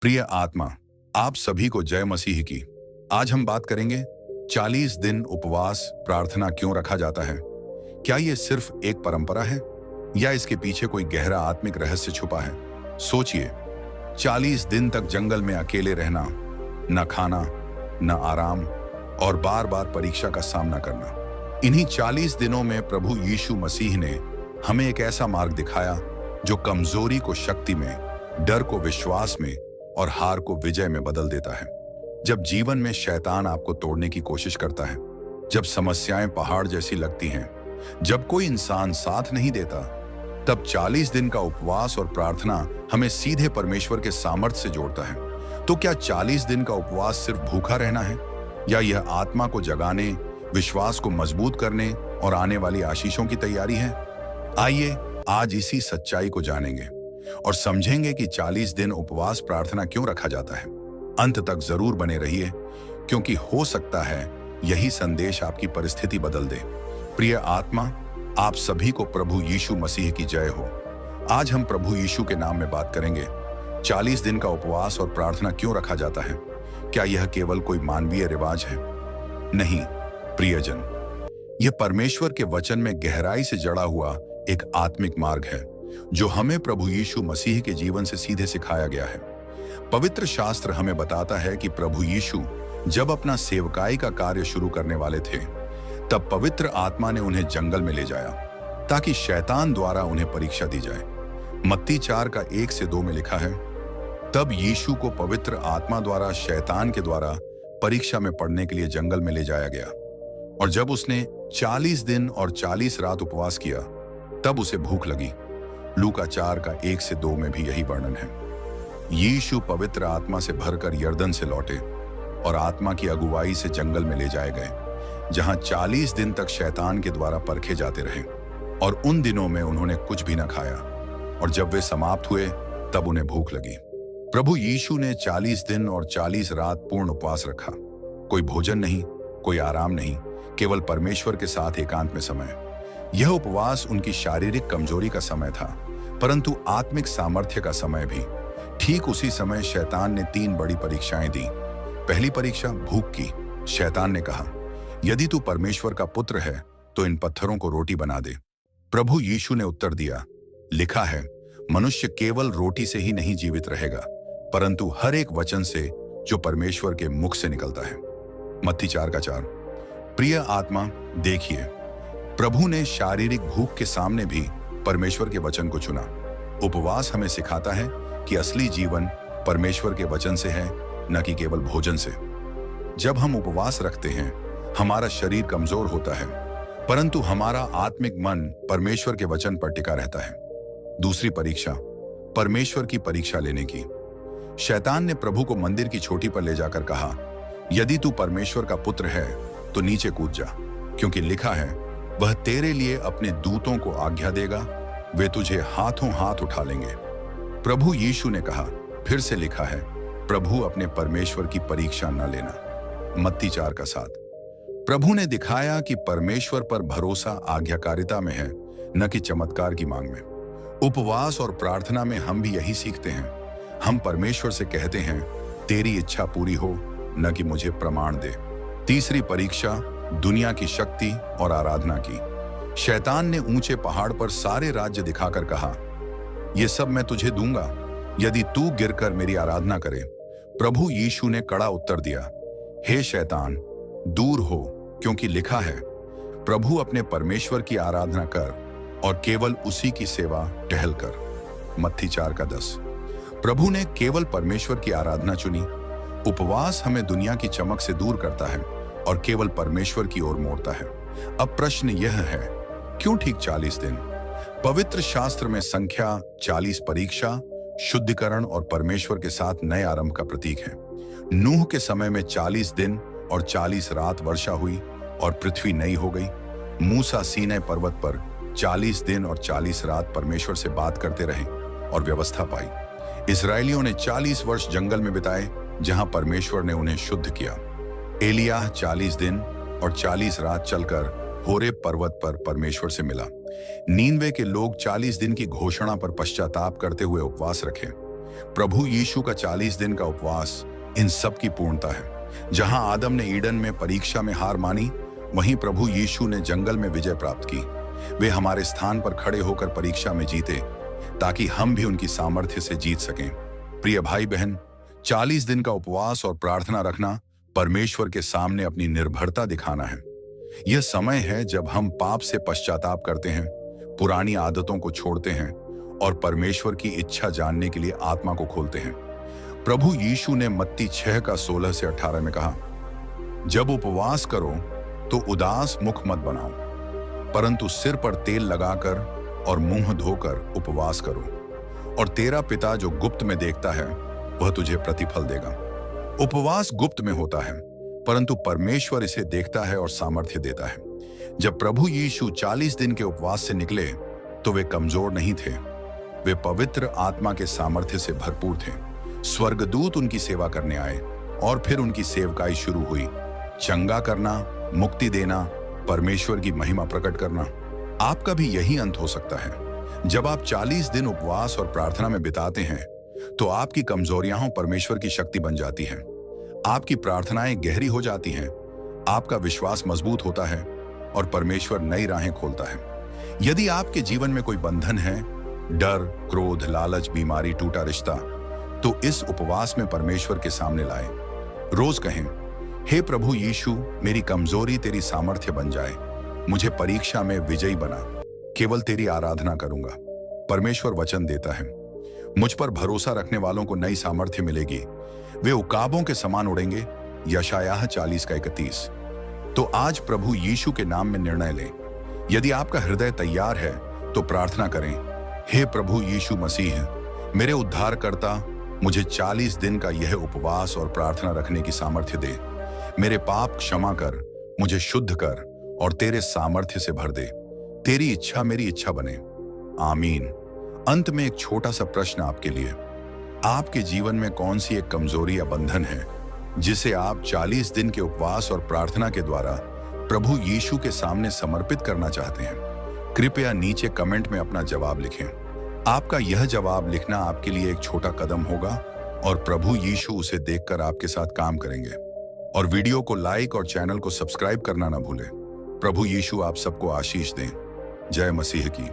प्रिय आत्मा, आप सभी को जय मसीह की। आज हम बात करेंगे 40 दिन उपवास प्रार्थना क्यों रखा जाता है। क्या ये सिर्फ एक परंपरा है या इसके पीछे कोई गहरा आत्मिक रहस्य छुपा है। सोचिए, 40 दिन तक जंगल में अकेले रहना, न खाना न आराम और बार बार परीक्षा का सामना करना। इन्हीं 40 दिनों में प्रभु यीशु मसीह ने हमें एक ऐसा मार्ग दिखाया जो कमजोरी को शक्ति में, डर को विश्वास में और हार को विजय में बदल देता है। जब जीवन में शैतान आपको तोड़ने की कोशिश करता है, जब समस्याएं पहाड़ जैसी लगती हैं, जब कोई इंसान साथ नहीं देता, तब 40 दिन का उपवास और प्रार्थना हमें सीधे परमेश्वर के सामर्थ्य से जोड़ता है। तो क्या 40 दिन का उपवास सिर्फ भूखा रहना है या यह आत्मा को जगाने, विश्वास को मजबूत करने और आने वाली आशीषों की तैयारी है। आइए आज इसी सच्चाई को जानेंगे और समझेंगे कि 40 दिन उपवास प्रार्थना क्यों रखा जाता है। अंत तक जरूर बने रहिए, क्योंकि हो सकता है यही संदेश आपकी परिस्थिति बदल दे। प्रिय आत्मा, आप सभी को प्रभु यीशु मसीह की जय हो। आज हम प्रभु यीशु के नाम में बात करेंगे। 40 दिन का उपवास और प्रार्थना क्यों रखा जाता है। क्या यह केवल कोई मानवीय रिवाज है? नहीं प्रियजन, यह परमेश्वर के वचन में गहराई से जड़ा हुआ एक आत्मिक मार्ग है जो हमें प्रभु यीशु मसीह के जीवन से सीधे सिखाया गया है। पवित्र शास्त्र हमें बताता है कि प्रभु यीशु जब अपना सेवकाई का कार्य शुरू करने वाले थे, तब पवित्र आत्मा ने उन्हें जंगल में ले जाया ताकि शैतान द्वारा उन्हें परीक्षा दी जाए। मत्ती 4 का 1 से 2 में लिखा है, तब यीशु को पवित्र आत्मा द्वारा शैतान के द्वारा परीक्षा में पड़ने के लिए जंगल में ले जाया गया, और जब उसने 40 दिन और 40 रात उपवास किया, तब उसे भूख लगी। लूका 4 का 1 से 2 में भी यही वर्णन है। यीशु पवित्र आत्मा से भरकर यर्दन से लौटे और आत्मा की अगुवाई से जंगल में ले जाए गए, जहां 40 दिन तक शैतान के द्वारा परखे जाते रहे। और उन दिनों में उन्होंने कुछ भी न खाया, और जब वे समाप्त हुए तब उन्हें भूख लगी। प्रभु यीशु ने 40 दिन और 40 रात पूर्ण उपवास रखा। कोई भोजन नहीं, कोई आराम नहीं, केवल परमेश्वर के साथ एकांत में समय। यह उपवास उनकी शारीरिक कमजोरी का समय था, परंतु आत्मिक सामर्थ्य का समय भी। ठीक उसी समय शैतान ने 3 बड़ी परीक्षाएं दी। पहली परीक्षा भूख की। शैतान ने कहा, यदि तू परमेश्वर का पुत्र है तो इन पत्थरों को रोटी बना दे। प्रभु यीशु ने उत्तर दिया, लिखा है, मनुष्य केवल रोटी से ही नहीं जीवित रहेगा, परंतु हर एक वचन से जो परमेश्वर के मुख से निकलता है। मत्ती 4 का 4। प्रिय आत्मा, देखिए, प्रभु ने शारीरिक भूख के सामने भी परमेश्वर के वचन को चुना। उपवास हमें सिखाता है कि असली जीवन परमेश्वर के वचन से है, न कि केवल भोजन से। जब हम उपवास रखते हैं, हमारा शरीर कमजोर होता है, परंतु हमारा आत्मिक मन परमेश्वर के वचन पर टिका रहता है। दूसरी परीक्षा, परमेश्वर की परीक्षा लेने की। शैतान ने प्रभु को मंदिर की चोटी पर ले जाकर कहा, यदि तू परमेश्वर का पुत्र है तो नीचे कूद जा, क्योंकि लिखा है, वह तेरे लिए अपने दूतों को आज्ञा देगा, वे तुझे हाथों हाथ उठा लेंगे। प्रभु यीशु ने कहा, फिर से लिखा है, प्रभु अपने परमेश्वर की परीक्षा न लेना। मत्ती 4 का 7। प्रभु ने दिखाया कि परमेश्वर पर भरोसा आज्ञाकारिता में है, न कि चमत्कार की मांग में। उपवास और प्रार्थना में हम भी यही सीखते हैं। हम परमेश्वर से कहते हैं, तेरी इच्छा पूरी हो, न कि मुझे प्रमाण दे। तीसरी परीक्षा, दुनिया की शक्ति और आराधना की। शैतान ने ऊंचे पहाड़ पर सारे राज्य दिखाकर कहा, यह सब मैं तुझे दूंगा यदि तू गिरकर मेरी आराधना करे। प्रभु यीशु ने कड़ा उत्तर दिया, हे शैतान, दूर हो, क्योंकि लिखा है, प्रभु अपने परमेश्वर की आराधना कर और केवल उसी की सेवा टहल कर। मत्ती 4 का 10। प्रभु ने केवल परमेश्वर की आराधना चुनी। उपवास हमें दुनिया की चमक से दूर करता है और केवल परमेश्वर की ओर मोड़ता है। अब प्रश्न यह है, क्यों ठीक 40 दिन? पवित्र शास्त्र में संख्या 40 परीक्षा, शुद्धिकरण और परमेश्वर के साथ नए आरंभ का प्रतीक है। नूह के समय में 40 दिन और 40 रात वर्षा हुई और पृथ्वी नई हो गई। मूसा सीनै पर्वत पर 40 दिन और 40 रात परमेश्वर से बात करते रहे और व्यवस्था पाई। इस्राएलियों ने 40 वर्ष जंगल में बिताए, जहां परमेश्वर ने उन्हें शुद्ध किया। एलियाह 40 दिन और 40 रात चलकर होरेब पर्वत पर परमेश्वर से मिला। नीनवे के लोग 40 दिन की घोषणा पर पश्चाताप करते हुए उपवास रखे। प्रभु यीशु का 40 दिन का उपवास इन सब की पूर्णता है। जहां आदम ने ईडन में परीक्षा में हार मानी, वहीं प्रभु यीशु ने जंगल में विजय प्राप्त की। वे हमारे स्थान पर खड़े होकर परीक्षा में जीते, ताकि हम भी उनकी सामर्थ्य से जीत सकें। प्रिय भाई बहन, 40 दिन का उपवास और प्रार्थना रखना परमेश्वर के सामने अपनी निर्भरता दिखाना है। यह समय है जब हम पाप से पश्चाताप करते हैं, पुरानी आदतों को छोड़ते हैं और परमेश्वर की इच्छा जानने के लिए आत्मा को खोलते हैं। प्रभु यीशु ने मत्ती 6 का 16 से 18 में कहा, जब उपवास करो तो उदास मुख मत बनाओ, परंतु सिर पर तेल लगाकर और मुंह धोकर उपवास करो, और तेरा पिता जो गुप्त में देखता है वह तुझे प्रतिफल देगा। उपवास गुप्त में होता है, परंतु परमेश्वर इसे देखता है और सामर्थ्य देता है। जब प्रभु यीशु 40 दिन के उपवास से निकले तो वे कमजोर नहीं थे, वे पवित्र आत्मा के सामर्थ्य से भरपूर थे। स्वर्गदूत उनकी सेवा करने आए और फिर उनकी सेवकाई शुरू हुई। चंगा करना, मुक्ति देना, परमेश्वर की महिमा प्रकट करना। आपका भी यही अंत हो सकता है। जब आप 40 दिन उपवास और प्रार्थना में बिताते हैं तो आपकी कमजोरियां परमेश्वर की शक्ति बन जाती हैं। आपकी प्रार्थनाएं गहरी हो जाती हैं, आपका विश्वास मजबूत होता है और परमेश्वर नई राहें खोलता है। यदि आपके जीवन में कोई बंधन है, डर, क्रोध, लालच, बीमारी, टूटा रिश्ता, तो इस उपवास में परमेश्वर के सामने लाएं। रोज कहें, हे प्रभु यीशु, मेरी कमजोरी तेरी सामर्थ्य बन जाए, मुझे परीक्षा में विजयी बना, केवल तेरी आराधना करूंगा। परमेश्वर वचन देता है, मुझ पर भरोसा रखने वालों को नई सामर्थ्य मिलेगी, वे उकाबों के समान उड़ेंगे। यशायाह 40 का 31। तो आज प्रभु यीशु के नाम में निर्णय लें। यदि आपका हृदय तैयार है तो प्रार्थना करें, हे प्रभु यीशु मसीह, मेरे उद्धारकर्ता, मुझे 40 दिन का यह उपवास और प्रार्थना रखने की सामर्थ्य दे। मेरे पाप क्षमा कर, मुझे शुद्ध कर और तेरे सामर्थ्य से भर दे। तेरी इच्छा मेरी इच्छा बने। आमीन। अंत में एक छोटा सा प्रश्न आपके लिए। आपके जीवन में कौन सी एक कमजोरी या बंधन है जिसे आप 40 दिन के उपवास और प्रार्थना के द्वारा प्रभु यीशु के सामने समर्पित करना चाहते हैं? कृपया नीचे कमेंट में अपना जवाब लिखें। आपका यह जवाब लिखना आपके लिए एक छोटा कदम होगा और प्रभु यीशु उसे देखकर आपके साथ काम करेंगे। और वीडियो को लाइक और चैनल को सब्सक्राइब करना ना भूलें। प्रभु यीशु आप सबको आशीष दें। जय मसीह की।